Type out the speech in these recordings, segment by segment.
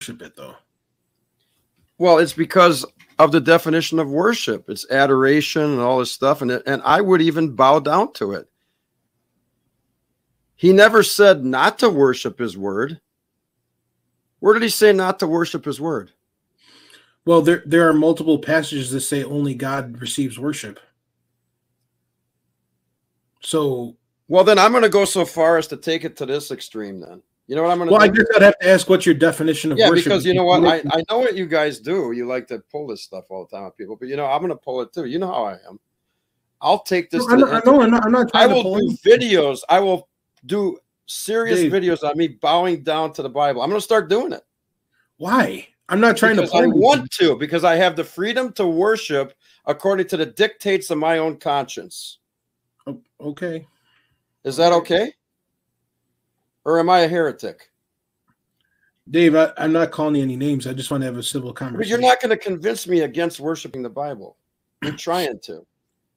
it though? Well, it's because of the definition of worship. It's adoration and all this stuff, and I would even bow down to it. He never said not to worship his word. Where did he say not to worship his word? Well, there are multiple passages that say only God receives worship. So, well, then I'm going to go so far as to take it to this extreme. Then you know what I'm going to do? Well, I guess I'd have to ask what's your definition of worship. Because you know what, I know what you guys do. You like to pull this stuff all the time with people, but you know I'm going to pull it too. You know how I am. I'll take this. I'm not. I will do videos. I will do serious videos on me bowing down to the Bible. I'm going to start doing it. Why? I'm not trying to. I want to, because I have the freedom to worship according to the dictates of my own conscience. Okay. Is that okay? Or am I a heretic? Dave, I'm not calling you any names. I just want to have a civil conversation. But you're not going to convince me against worshiping the Bible. You're trying to.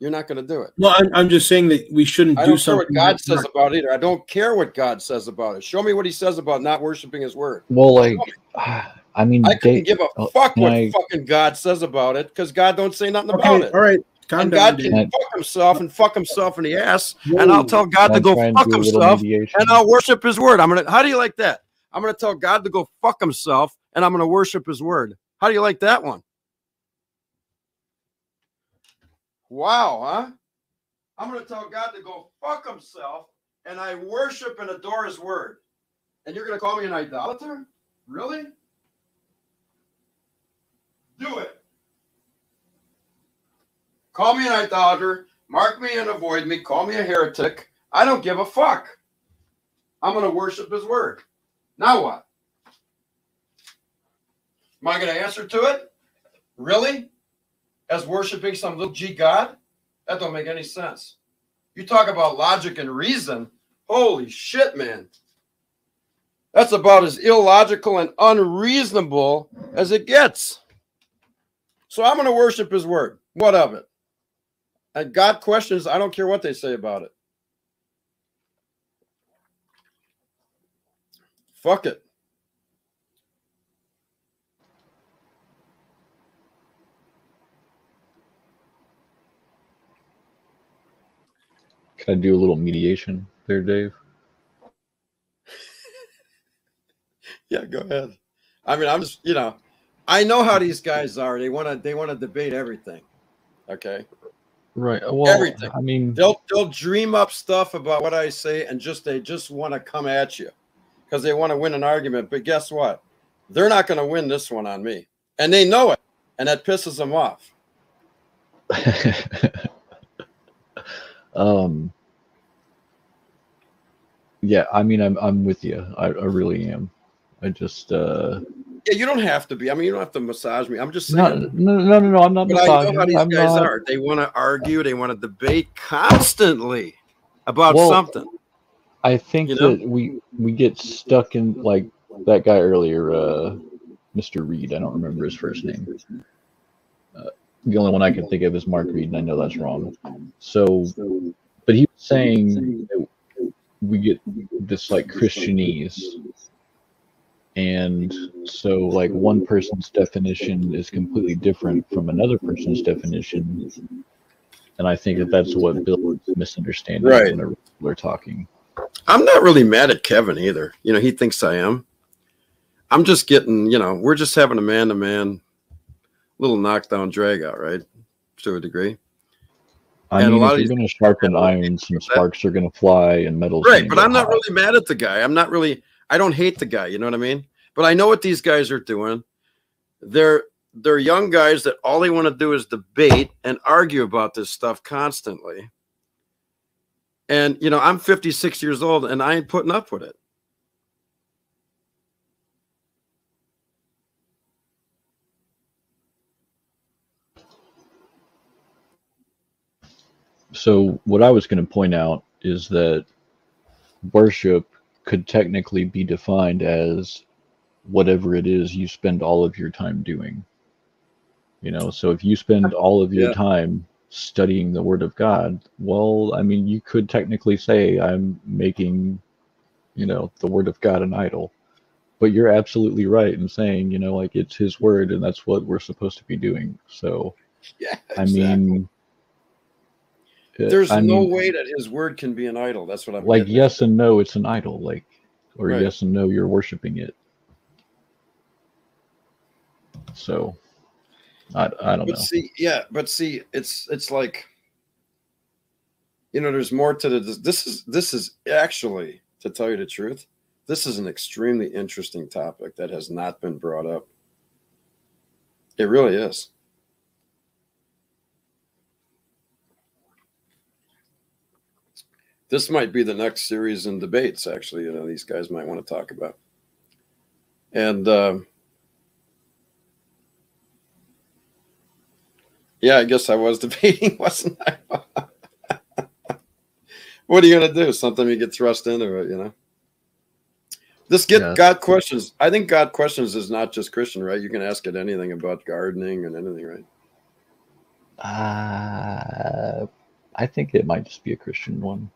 You're not going to do it. Well, I'm just saying that we shouldn't do something. I don't care what God says about it either. I don't care what God says about it. Show me what he says about not worshiping his word. Well, like, I mean, I couldn't give a fuck what fucking God says about it, because God don't say nothing about it. All right. And God can fuck himself in the ass, and I'll tell God to go fuck himself, and I'll worship his word. How do you like that? I'm going to tell God to go fuck himself, and I'm going to worship his word. How do you like that one? Wow, huh? I'm going to tell God to go fuck himself, and I worship and adore his word. And you're going to call me an idolater? Really? Do it. Call me an idolater, mark me and avoid me, call me a heretic. I don't give a fuck. I'm going to worship his word. Now what? Am I going to answer to it? Really? As worshiping some little G God? That don't make any sense. You talk about logic and reason. Holy shit, man. That's about as illogical and unreasonable as it gets. So I'm going to worship his word. What of it? And God questions, I don't care what they say about it. Fuck it. Can I do a little mediation there, Dave? Yeah, go ahead. I mean, I'm just, I know how these guys are. They want to debate everything. Okay. Right. Well, everything. I mean, they'll dream up stuff about what I say, and they just want to come at you because they want to win an argument. But guess what? They're not going to win this one on me, and they know it, and that pisses them off. Yeah, I mean, I'm with you. I really am. I just yeah, you don't have to be. I mean, you don't have to massage me. I'm just saying. No. I'm not. But I know how these guys are. They want to argue. They want to debate constantly about something. I think that we get stuck in, like that guy earlier, Mr. Reed. I don't remember his first name. The only one I can think of is Mark Reed, and I know that's wrong. So, but he was saying that we get this like Christianese. And so, like, one person's definition is completely different from another person's definition. And I think that that's what builds misunderstanding whenever we're talking. I'm not really mad at Kevin either. He thinks I am. I'm just getting, we're just having a man-to-man little knockdown drag out, right? To a degree. I mean, if you're going to sharpen iron, some sparks are going to fly and metal's right, but I'm not really mad at the guy. I don't hate the guy, you know what I mean? But I know what these guys are doing. They're young guys that all they want to do is debate and argue about this stuff constantly. And, I'm 56 years old, and I ain't putting up with it. So what I was going to point out is that worship could technically be defined as whatever it is you spend all of your time doing. So if you spend all of your time studying the Word of God, well, I mean, you could technically say I'm making, the Word of God an idol. but you're absolutely right in saying, you know, like it's his word and that's what we're supposed to be doing. So, Yeah, I exactly. mean, There's no way that his word can be an idol. That's what I'm like, getting yes at. and no, it's an idol, like, or Right. yes and no, you're worshiping it. So, I don't know. But see, it's like, you know, there's more to this is actually, to tell you the truth, this is an extremely interesting topic that has not been brought up. It really is. This might be the next series in debates, actually, you know, these guys might want to talk about. And yeah, I guess I was debating, wasn't I? What are you going to do? Something you get thrust into it, you know? God questions. I think God questions is not just Christian, right? You can ask it anything about gardening and anything, right? I think it might just be a Christian one.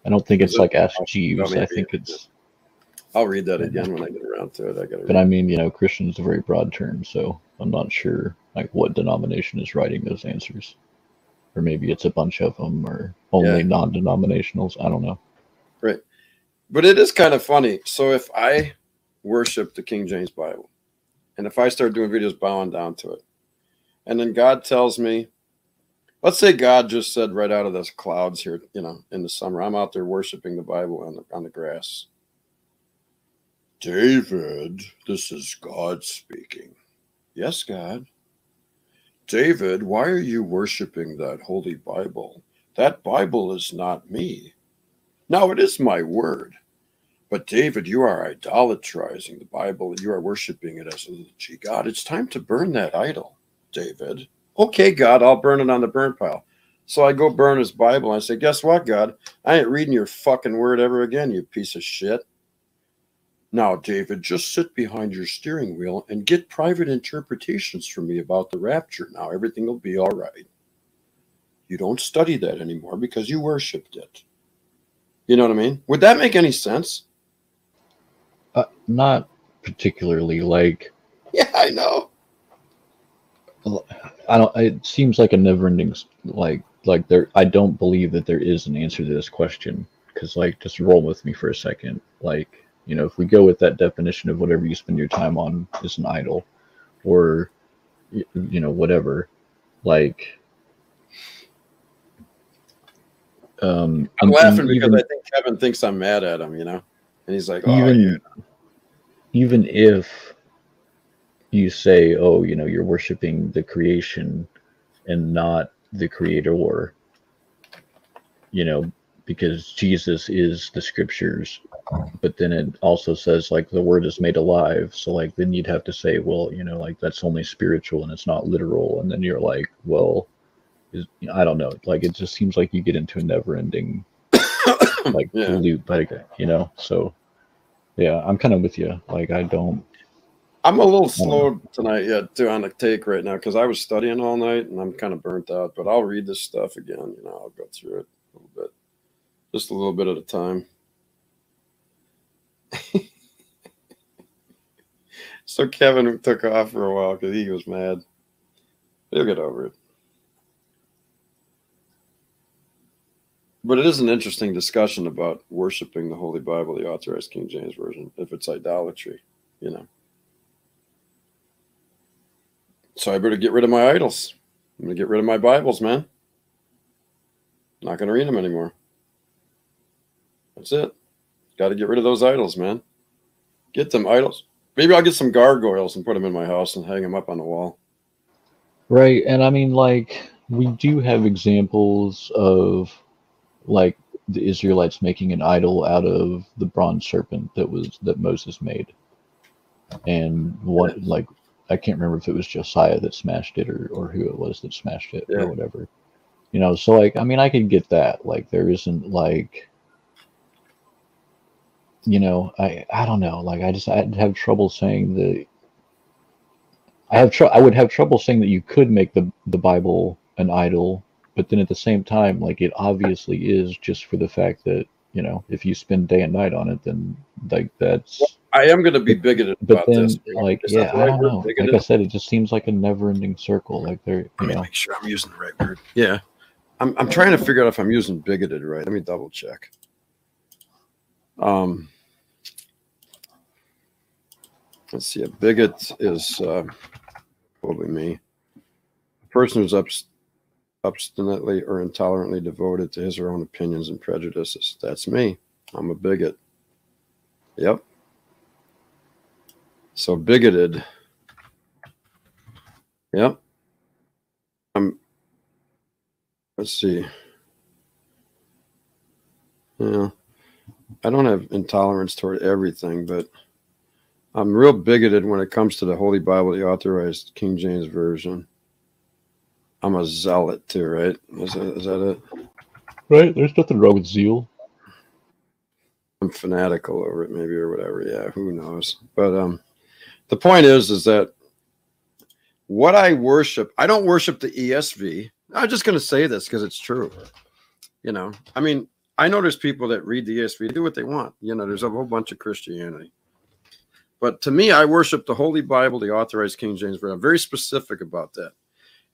I don't think it's like Ask Jeeves. I think it's. I'll read that again when I get around to it. But I mean, you know, Christian is a very broad term, so I'm not sure like what denomination is writing those answers, or maybe it's a bunch of them, or only non-denominationals. I don't know. Right, but it is kind of funny. So if I worship the King James Bible, and if I start doing videos bowing down to it, and then God tells me, let's say God just said right out of the clouds here, you know, in the summer, I'm out there worshiping the Bible on the grass. David, this is God speaking. Yes, God. David, why are you worshiping that holy Bible? That Bible is not me. Now it is my word. But David, you are idolatrizing the Bible. You are worshiping it as a little g God. It's time to burn that idol, David. Okay, God, I'll burn it on the burn pile. So I go burn his Bible. And I say, guess what, God? I ain't reading your fucking word ever again, you piece of shit. Now, David, just sit behind your steering wheel and get private interpretations from me about the rapture. Now, everything will be all right. You don't study that anymore because you worshipped it. You know what I mean? Would that make any sense? Not particularly. Like, yeah, I know. I don't. It seems like a never-ending like there. I don't believe that there is an answer to this question because, like, just roll with me for a second. Like, you know, if we go with that definition of whatever you spend your time on is an idol, or you know, whatever, like. I'm laughing because I think Kevin thinks I'm mad at him, you know, and he's like, "Oh, even if you say, oh, you know, you're worshiping the creation and not the creator, you know, because Jesus is the scriptures, but then it also says like the word is made alive. So like then you'd have to say, well, you know, like that's only spiritual and it's not literal. And then you're like, well, I don't know. Like it just seems like you get into a never-ending like loop, like, you know. So yeah, I'm kind of with you. Like I'm a little slow tonight yet too on the take right now because I was studying all night and I'm kind of burnt out. But I'll read this stuff again. You know, I'll go through it a little bit, just a little bit at a time. So Kevin took off for a while because he was mad. He'll get over it. But it is an interesting discussion about worshiping the Holy Bible, the Authorized King James Version, if it's idolatry, you know. So I better get rid of my idols. I'm going to get rid of my Bibles, man. I'm not going to read them anymore. That's it. Got to get rid of those idols, man. Get them idols. Maybe I'll get some gargoyles and put them in my house and hang them up on the wall. Right. And I mean, like, we do have examples of, like, the Israelites making an idol out of the bronze serpent that Moses made. And what, like, I can't remember if it was Josiah that smashed it or who it was that smashed it or whatever. You know, so like, I mean, I could get that. Like, there isn't like, you know, I don't know. Like, I'd have trouble saying that. I would have trouble saying that you could make the Bible an idol, but then at the same time, like, it obviously is, just for the fact that, you know, if you spend day and night on it, then like that's. I am going to be bigoted But about then, this. like, Is that yeah, the I right don't word, know. bigoted? Like I said, it just seems like a never-ending circle. Like they're, you Let me know, make sure I'm using the right word. Yeah. I'm trying to figure out if I'm using bigoted right. Let me double check. Let's see. A bigot is probably me. A person who's obstinately or intolerantly devoted to his or her own opinions and prejudices. That's me. I'm a bigot. Yep. So bigoted. Yep. Let's see. Yeah. I don't have intolerance toward everything, but I'm real bigoted when it comes to the Holy Bible, the Authorized King James Version. I'm a zealot too, right? Is that it? right? There's nothing wrong with zeal. I'm fanatical over it, maybe, or whatever. Yeah, who knows? But the point is that what I worship, I don't worship the ESV. I'm just going to say this because it's true. You know, I mean, I know there's people that read the ESV, do what they want. You know, there's a whole bunch of Christianity. But to me, I worship the Holy Bible, the Authorized King James Version. I'm very specific about that.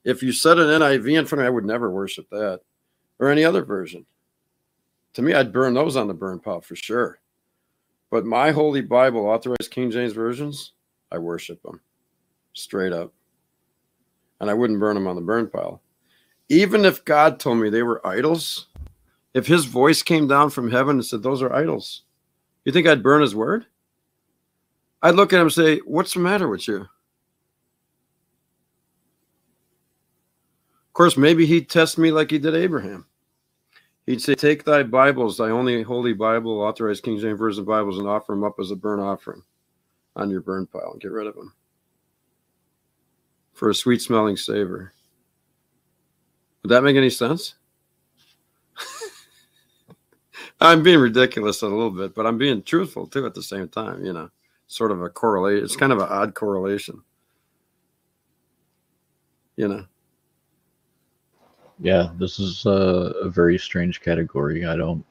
If you said an NIV in front of me, I would never worship that or any other version. To me, I'd burn those on the burn pile for sure. But my Holy Bible, Authorized King James Versions, I worship them straight up. And I wouldn't burn them on the burn pile. Even if God told me they were idols, if his voice came down from heaven and said, those are idols, you think I'd burn his word? I'd look at him and say, what's the matter with you? Of course, maybe he'd test me like he did Abraham. He'd say, take thy Bibles, thy only Holy Bible, Authorized King James Version Bibles, and offer them up as a burnt offering on your burn pile and get rid of them for a sweet smelling savor. Would that make any sense? I'm being ridiculous a little bit, but I'm being truthful too at the same time, you know, sort of a correlation. It's kind of an odd correlation, you know. Yeah, this is a very strange category. I don't